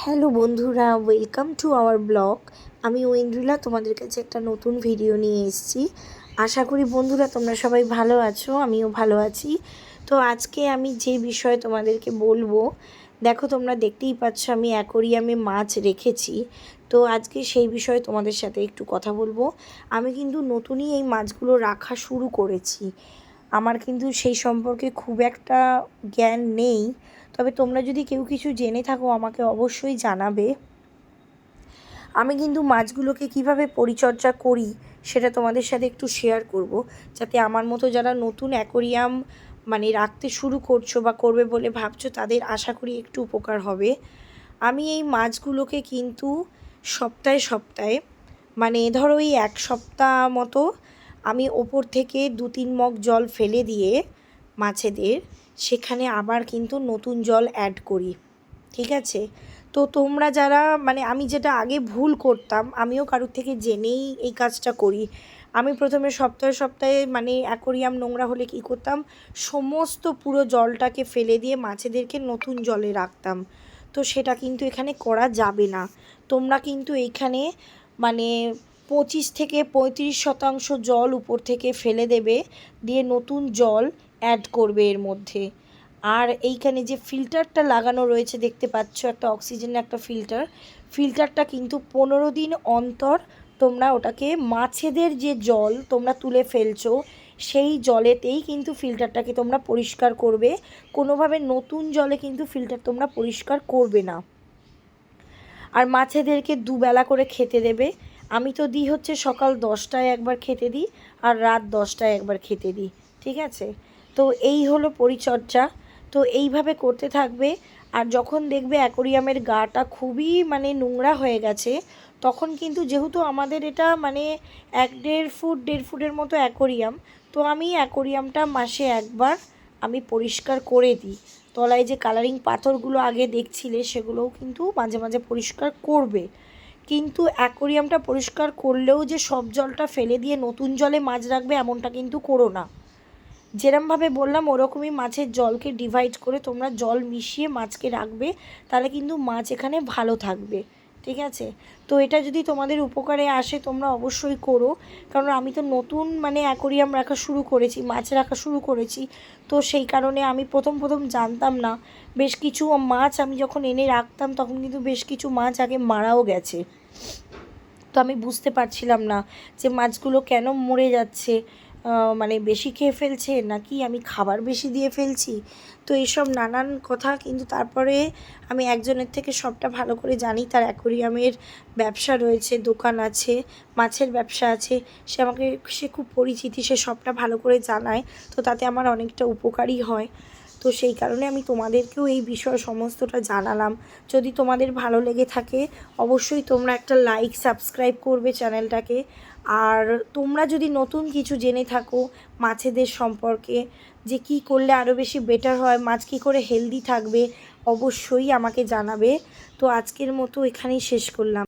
Hello বন্ধুরা, welcome to our blog. আমি ঐন্দ্রিলা তোমাদের কাছে একটা নতুন ভিডিও নিয়ে এসেছি। আশা করি বন্ধুরা তোমরা সবাই ভালো আছো, আমিও ভালো আছি। তো আজকে আমি যে বিষয়ে তোমাদেরকে বলবো, দেখো তোমরা দেখতেই পাচ্ছ আমি অ্যাকোরিয়ামে মাছ রেখেছি। তো আজকে সেই বিষয়ে তোমাদের সাথে একটু কথা বলবো। আমি কিন্তু নতুনই এই মাছগুলো রাখা শুরু করেছি, আমার কিন্তু সেই সম্পর্কে খুব একটা জ্ঞান নেই। তবে তোমরা যদি কেউ কিছু জেনে থাকো আমাকে অবশ্যই জানাবে। আমি কিন্তু মাছগুলোকে কিভাবে পরিচর্যা করি সেটা তোমাদের সাথে একটু শেয়ার করব, যাতে আমার মতো যারা নতুন অ্যাকোরিয়াম রাখতে শুরু করছো বা করবে বলে ভাবছো তাদের আশা করি একটু উপকার হবে। আমি এই মাছগুলোকে কিন্তু সপ্তাহে সপ্তাহে ধরো এই এক সপ্তাহ মতো আমি ওপর থেকে 2-3 মগ জল ফেলে দিয়ে মাছেদের সেখানে আবার কিন্তু নতুন জল অ্যাড করি, ঠিক আছে? তো তোমরা যারা আমি যেটা আগে ভুল করতাম, আমিও কারোর থেকে জেনেই এই কাজটা করি। আমি প্রথমে সপ্তাহে সপ্তাহে অ্যাকোরিয়াম নোংরা হলে কী করতাম, সমস্ত পুরো জলটাকে ফেলে দিয়ে মাছেদেরকে নতুন জলে রাখতাম। তো সেটা কিন্তু এখানে করা যাবে না। তোমরা কিন্তু এইখানে 25-35% জল উপর থেকে ফেলে দেবে, দিয়ে নতুন জল অ্যাড করবে এর মধ্যে। আর এইখানে যে ফিল্টারটা লাগানো রয়েছে দেখতে পাচ্ছ, একটা অক্সিজেনের একটা ফিল্টারটা কিন্তু 15 দিন অন্তর তোমরা ওটাকে মাছেদের যে জল তোমরা তুলে ফেলছো সেই জলেতেই কিন্তু ফিল্টারটাকে তোমরা পরিষ্কার করবে। কোনোভাবে নতুন জলে কিন্তু ফিল্টার তোমরা পরিষ্কার করবে না। আর মাছেদেরকে দুবেলা করে খেতে দেবে। আমি তো দিই হচ্ছে সকাল 10টায় একবার খেতে দিই আর রাত 10টায় একবার খেতে দিই, ঠিক আছে? তো এই হলো পরিচর্যা। তো এইভাবে করতে থাকবে। আর যখন দেখবে অ্যাকোরিয়ামের গাটা খুবই নোংরা হয়ে গেছে, তখন কিন্তু যেহেতু আমাদের এটা 1-1.5 ফুটের মতো অ্যাকোরিয়াম, তো আমি অ্যাকোরিয়ামটা মাসে একবার আমি পরিষ্কার করে দিই। তলায় যে কালারিং পাথরগুলো আগে দেখছিলে সেগুলোও কিন্তু মাঝে মাঝে পরিষ্কার করবে। কিন্তু অ্যাকোরিয়ামটা পরিষ্কার করলেও যে সব জলটা ফেলে দিয়ে নতুন জলে মাছ রাখবে এমনটা কিন্তু করো না। যেরমভাবে বললাম ওরকমই মাছের জলকে ডিভাইড করে তোমরা জল মিশিয়ে মাছকে রাখবে, তাহলে কিন্তু মাছ এখানে ভালো থাকবে, ঠিক আছে? তো এটা যদি তোমাদের উপকারে আসে তোমরা অবশ্যই করো, কারণ আমি তো নতুন অ্যাকোরিয়াম রাখা শুরু করেছি, মাছ রাখা শুরু করেছি। তো সেই কারণে আমি প্রথম জানতাম না। বেশ কিছু মাছ আমি যখন এনে রাখতাম তখন কিন্তু বেশ কিছু মাছ আগে মারাও গেছে। তো আমি বুঝতে পারছিলাম না যে মাছগুলো কেন মরে যাচ্ছে, বেশি খেয়ে ফেলছে নাকি আমি খাবার বেশি দিয়ে ফেলছি। তো এইসব নানান কথা কিন্তু তারপরে আমি একজনের থেকে সবটা ভালো করে জানি, তার অ্যাকোরিয়ামের ব্যবসা রয়েছে, দোকান আছে, মাছের ব্যবসা আছে। সে খুব পরিচিতি, সে সবটা ভালো করে জানায়। তো তাতে আমার অনেকটা উপকারই হয়। তো সেই কারণে আমি তোমাদেরকেও এই বিষয় সমস্তটা জানালাম। যদি তোমাদের ভালো লেগে থাকে অবশ্যই তোমরা একটা লাইক সাবস্ক্রাইব করবে চ্যানেলটাকে। আর তোমরা যদি নতুন কিছু জেনে থাকো মাছেদের সম্পর্কে, যে কি করলে আরও বেশি বেটার হয়, মাছ কী করে হেলদি থাকবে, অবশ্যই আমাকে জানাবে। তো আজকের মতো এখানেই শেষ করলাম।